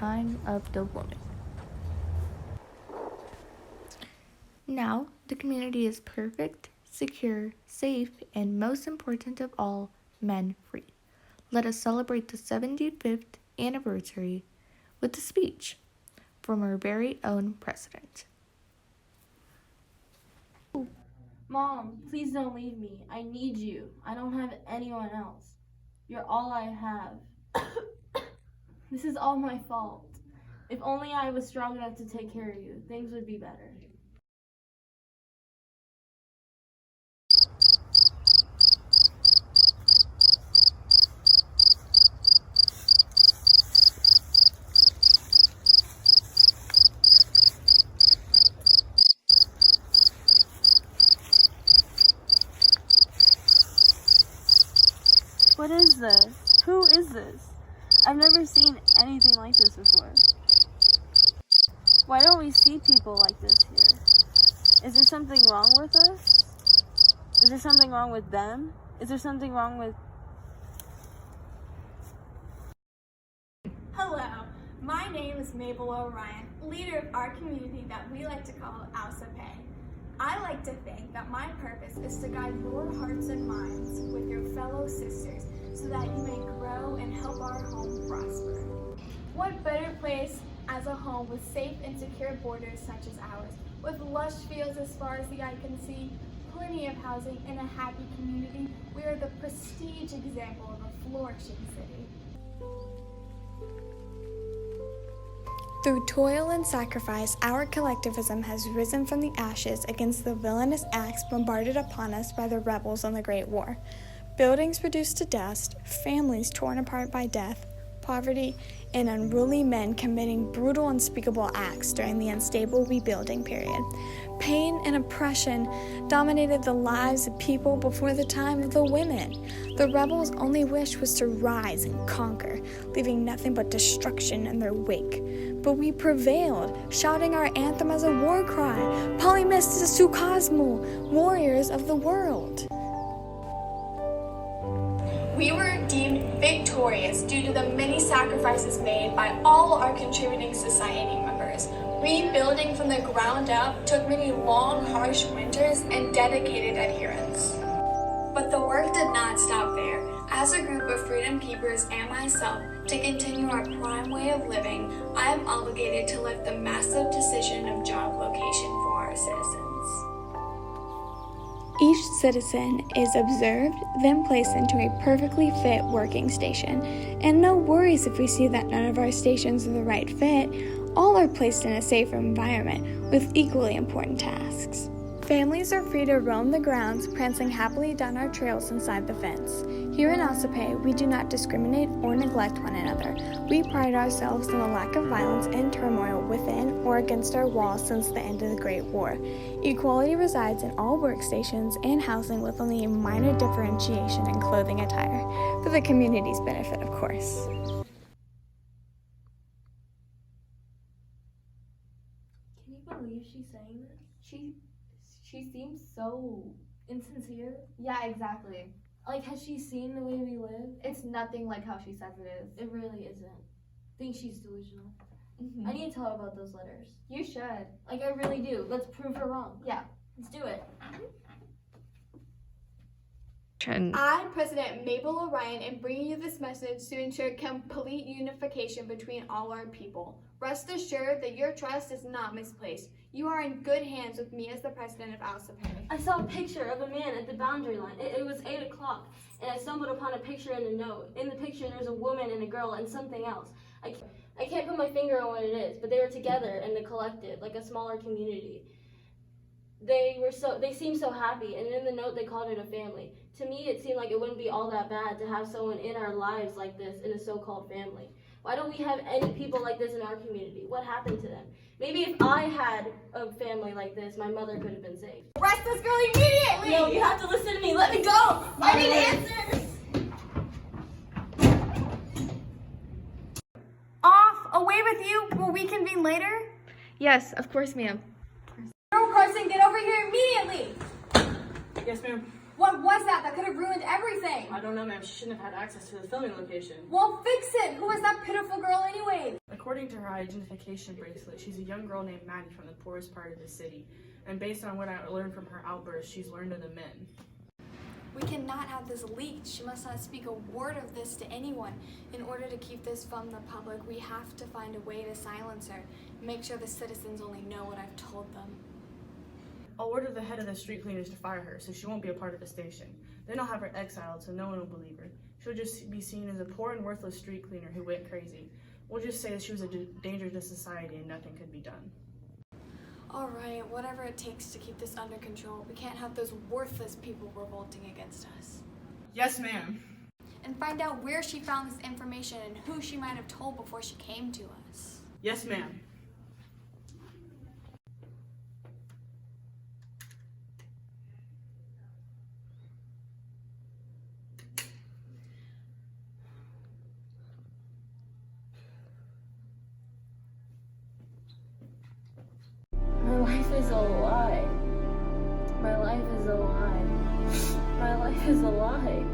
time of the woman. Now, the community is perfect, secure, safe, and most important of all, men-free. Let us celebrate the 75th anniversary with a speech from our very own president. Mom, please don't leave me. I need you. I don't have anyone else. You're all I have. This is all my fault. If only I was strong enough to take care of you, things would be better. What is this? Who is this? I've never seen anything like this before. Why don't we see people like this here? Is there something wrong with us? Is there something wrong with them? Is there something wrong with... Hello, my name is Mabel O'Ryan, leader of our community that we like to call Dystopia. I like to think that my purpose is to guide your hearts and minds with your fellow sisters so that you may grow and help our home prosper. What better place as a home with safe and secure borders such as ours, with lush fields as far as the eye can see, plenty of housing, and a happy community. We are the prestige example of a flourishing city. Through toil and sacrifice, our collectivism has risen from the ashes against the villainous acts bombarded upon us by the rebels on the Great War. Buildings reduced to dust, families torn apart by death, poverty, and unruly men committing brutal, unspeakable acts during the unstable rebuilding period. Pain and oppression dominated the lives of people before the time of the women. The rebels' only wish was to rise and conquer, leaving nothing but destruction in their wake. But we prevailed, shouting our anthem as a war cry, Polymistis to Cosmo, warriors of the world. We were deemed victorious due to the many sacrifices made by all our contributing society members. Rebuilding from the ground up took many long, harsh winters and dedicated adherence. But the work did not stop there. As a group of freedom keepers and myself, to continue our prime way of living, I am obligated to lift the massive decision of job location for our citizens. Each citizen is observed, then placed into a perfectly fit working station. And no worries if we see that none of our stations are the right fit. All are placed in a safer environment with equally important tasks. Families are free to roam the grounds, prancing happily down our trails inside the fence. Here in Dystopia, we do not discriminate or neglect one another. We pride ourselves in the lack of violence and turmoil within or against our walls since the end of the Great War. Equality resides in all workstations and housing with only a minor differentiation in clothing attire, for the community's benefit, of course. Can you believe she's saying this? She seems so insincere. Yeah, exactly. Like, has she seen the way we live? It's nothing like how she says it is. It really isn't. I think she's delusional. Mm-hmm. I need to tell her about those letters. You should. Like, I really do. Let's prove her wrong. Yeah. Let's do it. I, President Mabel O'Ryan, am bringing you this message to ensure complete unification between all our people. Rest assured that your trust is not misplaced. You are in good hands with me as the president of Dystopia. I saw a picture of a man at the boundary line. It was 8 o'clock, and I stumbled upon a picture and a note. In the picture, there's a woman and a girl and something else. I can't put my finger on what it is, but they were together in the collective, like a smaller community. They seemed so happy, and in the note they called it a family. To me, it seemed like it wouldn't be all that bad to have someone in our lives like this in a so-called family. Why don't we have any people like this in our community? What happened to them? Maybe if I had a family like this, my mother could have been saved. Arrest this girl immediately! No, you have to listen to me. Let me go! I need answers! Off! Away with you! Will we convene later? Yes, of course, ma'am. Girl Carson, get over here immediately! Yes, ma'am. What was that? That could have ruined everything! I don't know, ma'am. She shouldn't have had access to the filming location. Well, fix it! Who is that pitiful girl anyway? According According to her identification bracelet, she's a young girl named Maddie from the poorest part of the city. And based on what I learned from her outburst, she's learned of the men. We cannot have this leaked. She must not speak a word of this to anyone. In order to keep this from the public, we have to find a way to silence her. Make sure the citizens only know what I've told them. I'll order the head of the street cleaners to fire her so she won't be a part of the station. Then I'll have her exiled so no one will believe her. She'll just be seen as a poor and worthless street cleaner who went crazy. We'll just say that she was a danger to society and nothing could be done. All right, whatever it takes to keep this under control. We can't have those worthless people revolting against us. Yes, ma'am. And find out where she found this information and who she might have told before she came to us. Yes, ma'am. My life is a lie. My life is a lie. My life is a lie.